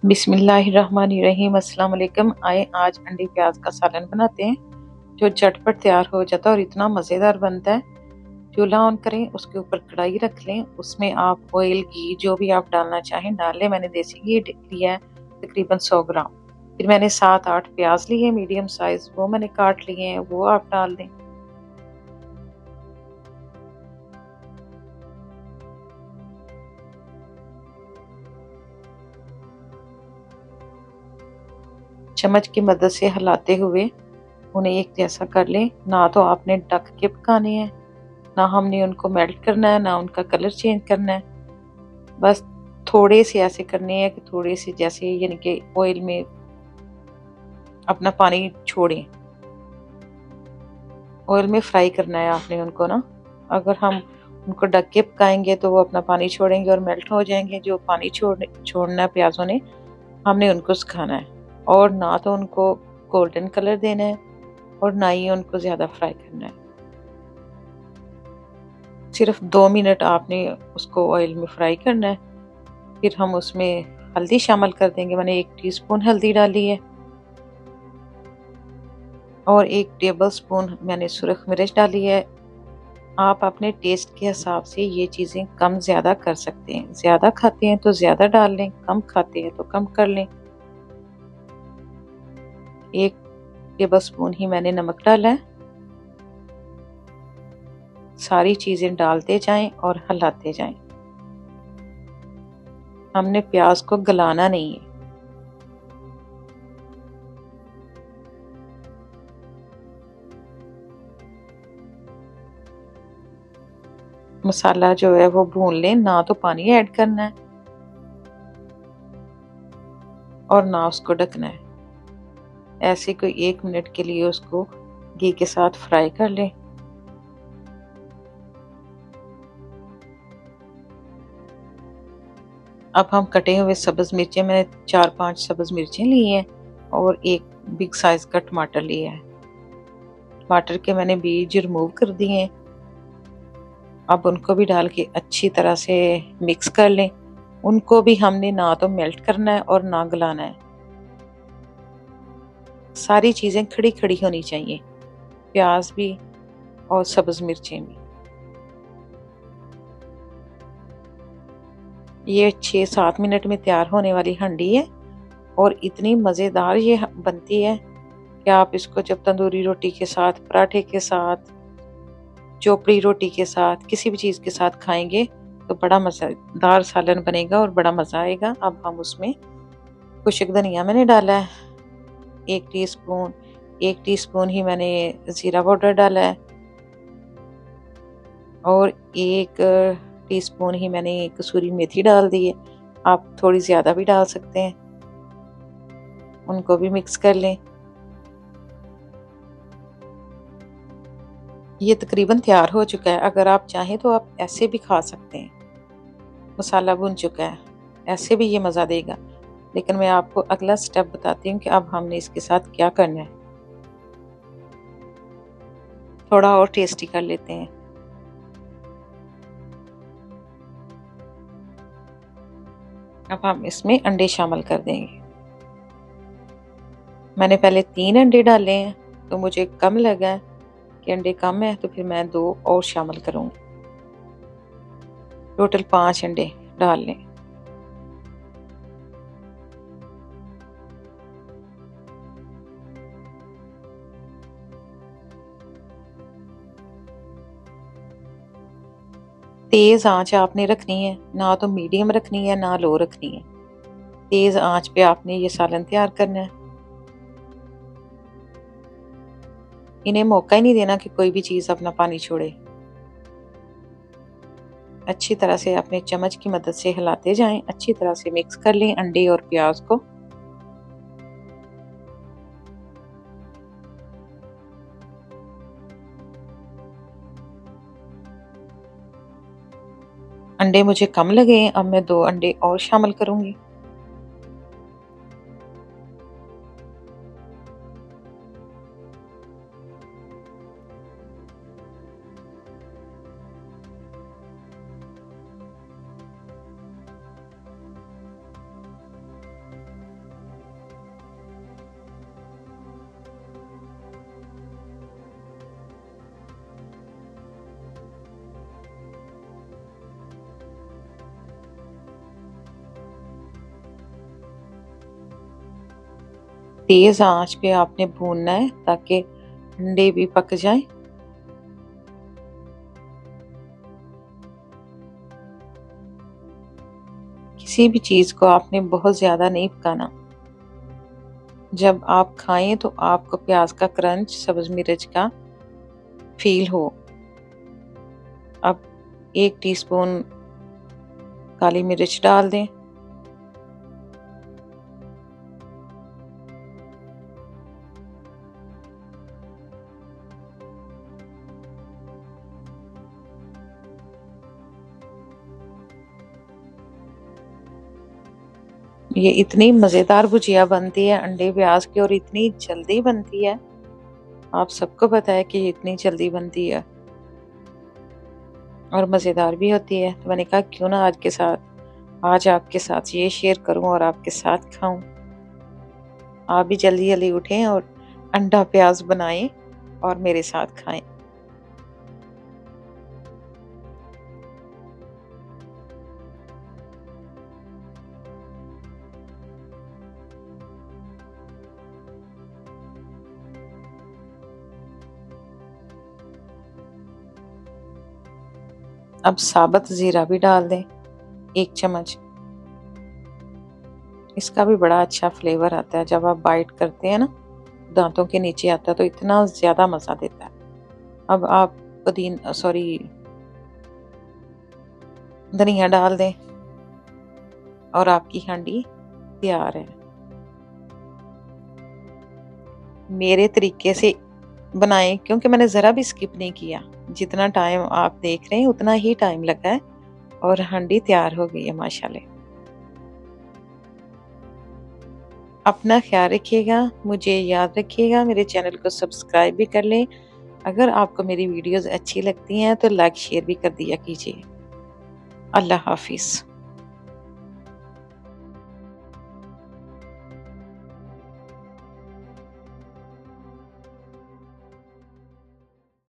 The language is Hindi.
बिस्मिल्लाहिर्रहमानिर्रहीम। अस्सलाम वालेकुम। आए आज अंडे प्याज का सालन बनाते हैं जो झटपट तैयार हो जाता है और इतना मज़ेदार बनता है। चूल्हा ऑन करें, उसके ऊपर कढ़ाई रख लें, उसमें आप ऑयल घी जो भी आप डालना चाहें डाल लें। मैंने देसी घी लिया है तकरीबन 100 ग्राम। फिर मैंने 7-8 प्याज लिए मीडियम साइज़, वो मैंने काट लिए हैं, वो आप डाल दें। चम्मच की मदद से हिलाते हुए उन्हें एक जैसा कर लें। ना तो आपने ढक के पकाने हैं, ना हमने उनको मेल्ट करना है, ना उनका कलर चेंज करना है। बस थोड़े से ऐसे करने हैं कि थोड़े से जैसे यानी कि ऑयल में अपना पानी छोड़ें। ऑयल में फ्राई करना है आपने उनको ना। अगर हम उनको ढक के पकाएंगे तो वो अपना पानी छोड़ेंगे और मेल्ट हो जाएंगे। जो पानी छोड़ना है प्याजों ने, हमने उनको सुखाना है और ना तो उनको गोल्डन कलर देना है और ना ही उनको ज़्यादा फ्राई करना है। सिर्फ 2 मिनट आपने उसको ऑयल में फ्राई करना है। फिर हम उसमें हल्दी शामिल कर देंगे। मैंने 1 टीस्पून हल्दी डाली है और 1 टेबल स्पून मैंने सुरख मिर्च डाली है। आप अपने टेस्ट के हिसाब से ये चीज़ें कम ज़्यादा कर सकते हैं। ज़्यादा खाते हैं तो ज़्यादा डाल लें, कम खाते हैं तो कम कर लें। 1 टेबल स्पून ही मैंने नमक डाला है। सारी चीज़ें डालते जाएं और हिलाते जाएं। हमने प्याज को गलाना नहीं है। मसाला जो है वो भून लें, ना तो पानी ऐड करना है और ना उसको ढकना है। ऐसे कोई 1 मिनट के लिए उसको घी के साथ फ्राई कर लें। अब हम कटे हुए सब्ज़ मिर्चें, मैंने 4-5 सब्ज़ मिर्चें ली हैं और 1 बिग साइज़ का टमाटर लिया है। टमाटर के मैंने बीज रिमूव कर दिए हैं। अब उनको भी डाल के अच्छी तरह से मिक्स कर लें। उनको भी हमने ना तो मेल्ट करना है और ना गलाना है। सारी चीज़ें खड़ी-खड़ी होनी चाहिए, प्याज भी और सब्ज़ मिर्चें भी। ये 6-7 मिनट में तैयार होने वाली हांडी है और इतनी मज़ेदार ये बनती है कि आप इसको जब तंदूरी रोटी के साथ, पराठे के साथ, चोपड़ी रोटी के साथ, किसी भी चीज़ के साथ खाएँगे तो बड़ा मज़ेदार सालन बनेगा और बड़ा मज़ा आएगा। अब हम उसमें खुशक धनिया मैंने डाला है 1 टीस्पून, 1 टीस्पून ही मैंने ज़ीरा पाउडर डाला है और 1 टीस्पून ही मैंने कसूरी मेथी डाल दी है। आप थोड़ी ज़्यादा भी डाल सकते हैं। उनको भी मिक्स कर लें। ये तकरीबन तैयार हो चुका है। अगर आप चाहें तो आप ऐसे भी खा सकते हैं। मसाला भुन चुका है, ऐसे भी ये मज़ा देगा। लेकिन मैं आपको अगला स्टेप बताती हूँ कि अब हमने इसके साथ क्या करना है। थोड़ा और टेस्टी कर लेते हैं। अब हम इसमें अंडे शामिल कर देंगे। मैंने पहले 3 अंडे डाले हैं, तो मुझे कम लगा कि अंडे कम है, तो फिर मैं 2 और शामिल करूँगी। टोटल 5 अंडे डाल लें। तेज़ आंच आपने रखनी है, ना तो मीडियम रखनी है ना लो रखनी है। तेज़ आंच पे आपने ये सालन तैयार करना है। इन्हें मौका ही नहीं देना कि कोई भी चीज़ अपना पानी छोड़े। अच्छी तरह से अपने चम्मच की मदद से हिलाते जाएं। अच्छी तरह से मिक्स कर लें अंडे और प्याज को। अंडे मुझे कम लगे हैं, अब मैं 2 अंडे और शामिल करूंगी। तेज आंच पे आपने भूनना है ताकि अंडे भी पक जाएं। किसी भी चीज को आपने बहुत ज्यादा नहीं पकाना। जब आप खाएं तो आपको प्याज का क्रंच, सब्ज मिर्च का फील हो। अब 1 टीस्पून काली मिर्च डाल दें। ये इतनी मज़ेदार भुजिया बनती है अंडे प्याज की और इतनी जल्दी बनती है। आप सबको पता है कि ये इतनी जल्दी बनती है और मज़ेदार भी होती है। तो मैंने कहा क्यों ना आज आपके साथ ये शेयर करूं और आपके साथ खाऊं। आप भी जल्दी जल्दी उठें और अंडा प्याज बनाएं और मेरे साथ खाएं। अब साबुत ज़ीरा भी डाल दें 1 चम्मच। इसका भी बड़ा अच्छा फ्लेवर आता है। जब आप बाइट करते हैं ना, दांतों के नीचे आता है तो इतना ज़्यादा मज़ा देता है। अब आप धनिया डाल दें और आपकी हांडी तैयार है। मेरे तरीके से बनाएं क्योंकि मैंने ज़रा भी स्किप नहीं किया। जितना टाइम आप देख रहे हैं उतना ही टाइम लगा है और हांडी तैयार हो गई है माशाल्लाह। अपना ख्याल रखिएगा, मुझे याद रखिएगा, मेरे चैनल को सब्सक्राइब भी कर लें। अगर आपको मेरी वीडियोस अच्छी लगती हैं तो लाइक शेयर भी कर दिया कीजिए। अल्लाह हाफिज़।